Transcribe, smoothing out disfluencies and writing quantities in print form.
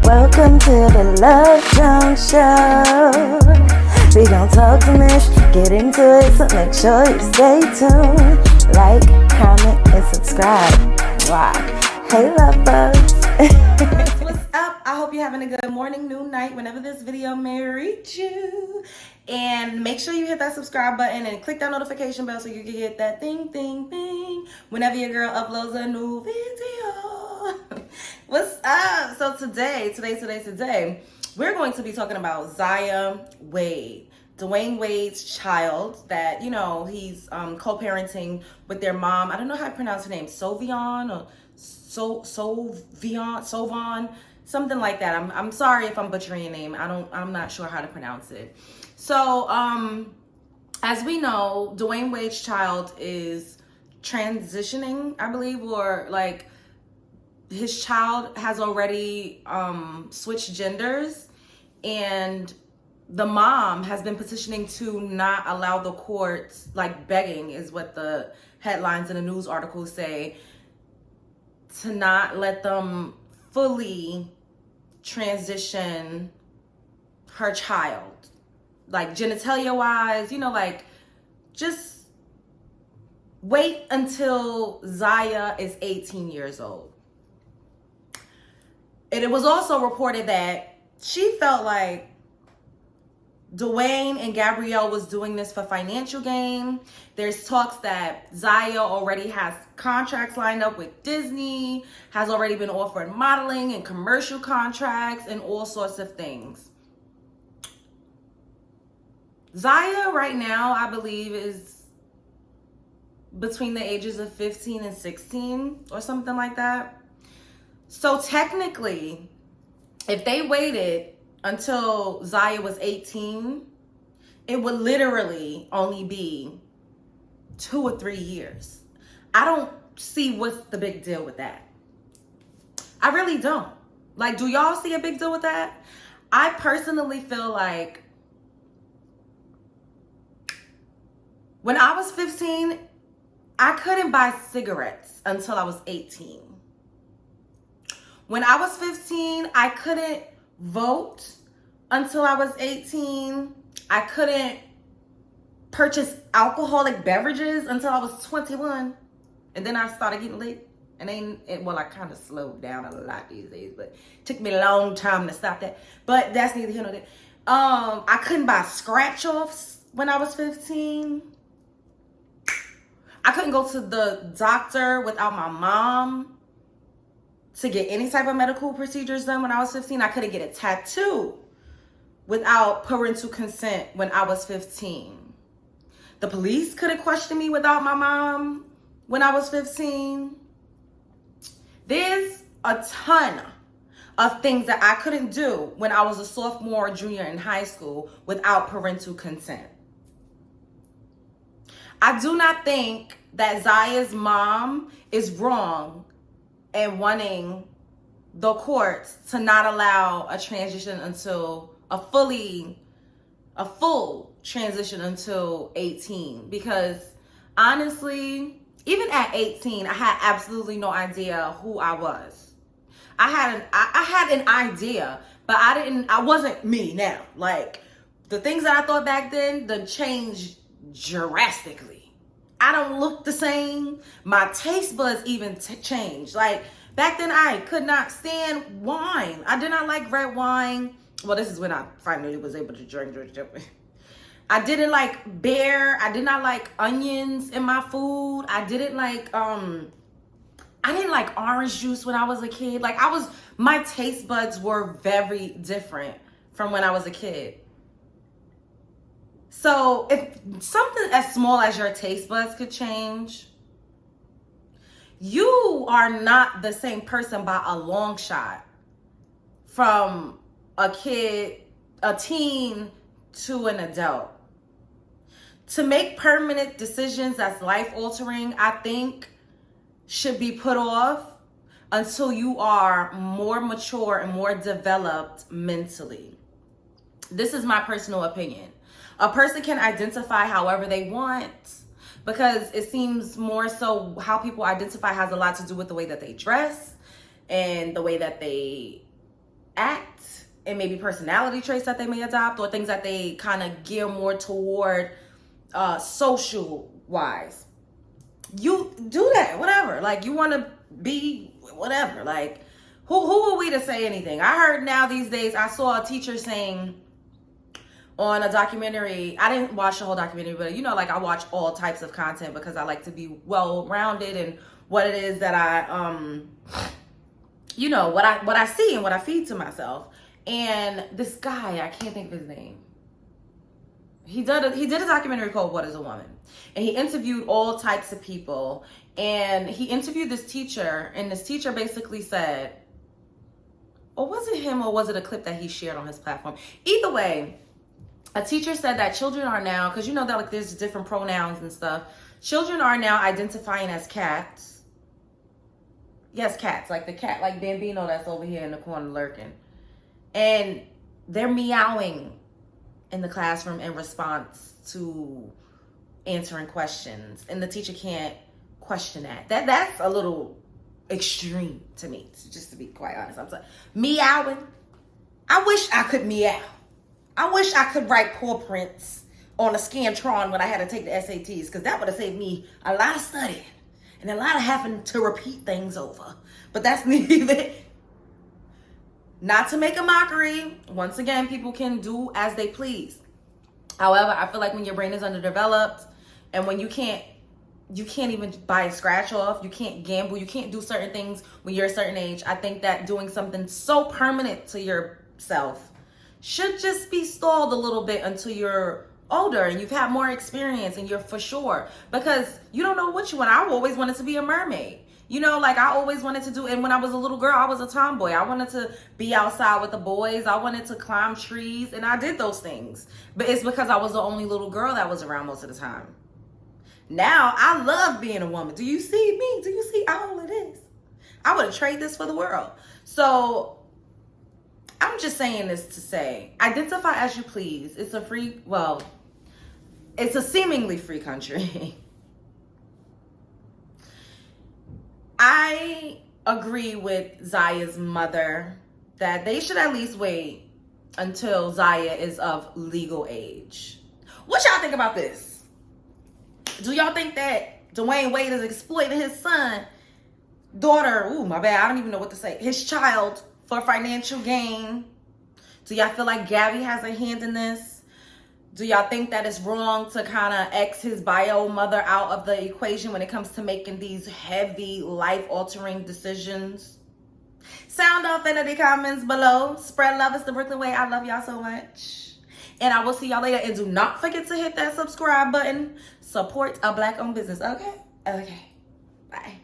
Welcome to the Love Drunk Show. We gon' talk some ish, get into it, so make sure you stay tuned. Like, comment, and subscribe. Wow. Hey, love bugs. What's up? I hope you're having a good morning, noon, night, whenever this video may reach you. And make sure you hit that subscribe button and click that notification bell so you can get that ding, ding, ding whenever your girl uploads a new video. What's up? So today, we're going to be talking about Dwayne Wade's child that, you know, he's co-parenting with their mom. I don't know how to pronounce her name, Sovion or Sovon, something like that. I'm sorry if I'm butchering your name. I'm not sure how to pronounce it. So, as we know, Dwayne Wades Child is transitioning, I believe, or like his child has already switched genders, and the mom has been petitioning to not allow the courts, like begging is what the headlines in the news articles say, to not let them fully transition her child, like genitalia wise, you know, like just wait until Zaya is 18 years old. And it was also reported that she felt like Dwayne and Gabrielle was doing this for financial gain. There's talks that Zaya already has contracts lined up with Disney, has already been offered modeling and commercial contracts and all sorts of things. Zaya right now, I believe, is between the ages of 15 and 16 or something like that. So technically, if they waited until Zaya was 18, it would literally only be 2 or 3 years. I don't see what's the big deal with that. I really don't. Like, do y'all see a big deal with that? I personally feel like when I was 15, I couldn't buy cigarettes until I was 18. When I was 15, I couldn't vote until I was 18. I couldn't purchase alcoholic beverages until I was 21. And then I started getting lit. And I kind of slowed down a lot these days, but it took me a long time to stop that. But that's neither here nor there. I couldn't buy scratch-offs when I was 15. I couldn't go to the doctor without my mom to get any type of medical procedures done when I was 15. I couldn't get a tattoo without parental consent when I was 15. The police couldn't question me without my mom when I was 15. There's a ton of things that I couldn't do when I was a sophomore or junior in high school without parental consent. I do not think that Zaya's mom is wrong and wanting the courts to not allow a transition until a full transition until 18, because honestly, even at 18, I had absolutely no idea who I was. I had an idea, but I wasn't me now. Like, the things that I thought back then, they changed drastically. I don't look the same. My taste buds even changed. Like, back then I could not stand wine. I did not like red wine. Well, this is when I finally was able to drink. I didn't like beer. I did not like onions in my food. I didn't like orange juice when I was a kid. Like, my taste buds were very different from when I was a kid. So if something as small as your taste buds could change, you are not the same person by a long shot from a kid, a teen, to an adult. To make permanent decisions that's life-altering, I think, should be put off until you are more mature and more developed mentally. This is my personal opinion. A person can identify however they want, because it seems more so how people identify has a lot to do with the way that they dress and the way that they act it may be personality traits that they may adopt, or things that they kind of gear more toward social wise. You do that, whatever. Like, you want to be whatever. Like, who are we to say anything? I heard now these days, I saw a teacher saying on a documentary, I didn't watch the whole documentary, but you know, like, I watch all types of content because I like to be well-rounded in what it is that I, you know, what I see and what I feed to myself. And this guy, I can't think of his name. He did a documentary called What is a Woman? And he interviewed all types of people. And he interviewed this teacher, and this teacher basically said, or was it him, or was it a clip that he shared on his platform? Either way, a teacher said that children are now, because you know that like there's different pronouns and stuff. Children are now identifying as cats. Yes, cats, like the cat, like Bambino that's over here in the corner lurking. And they're meowing in the classroom in response to answering questions. And the teacher can't question that. That's a little extreme to me, just to be quite honest. I'm sorry. Meowing. I wish I could meow. I wish I could write paw prints on a Scantron when I had to take the SATs, because that would have saved me a lot of studying and a lot of having to repeat things over. But that's neither. Not to make a mockery. Once again, people can do as they please. However, I feel like when your brain is underdeveloped and when you can't even buy a scratch off, you can't gamble, you can't do certain things when you're a certain age, I think that doing something so permanent to yourself should just be stalled a little bit until you're older and you've had more experience and you're for sure. Because you don't know what you want. I always wanted to be a mermaid. You know, like I always wanted to do, and when I was a little girl, I was a tomboy. I wanted to be outside with the boys. I wanted to climb trees, and I did those things. But it's because I was the only little girl that was around most of the time. Now, I love being a woman. Do you see me? Do you see all of this? I would have traded this for the world. So, I'm just saying this to say, identify as you please. It's a free, well, it's a seemingly free country. I agree with Zaya's mother that they should at least wait until Zaya is of legal age. What y'all think about this? Do y'all think that Dwayne Wade is exploiting his daughter, I don't even know what to say, his child for financial gain? Do y'all feel like Gabby has a hand in this? Do y'all think that it's wrong to kind of X his bio mother out of the equation when it comes to making these heavy, life-altering decisions? Sound off in the comments below. Spread love. It's the Brooklyn way. I love y'all so much. And I will see y'all later. And do not forget to hit that subscribe button. Support a Black-owned business, okay? Okay. Bye.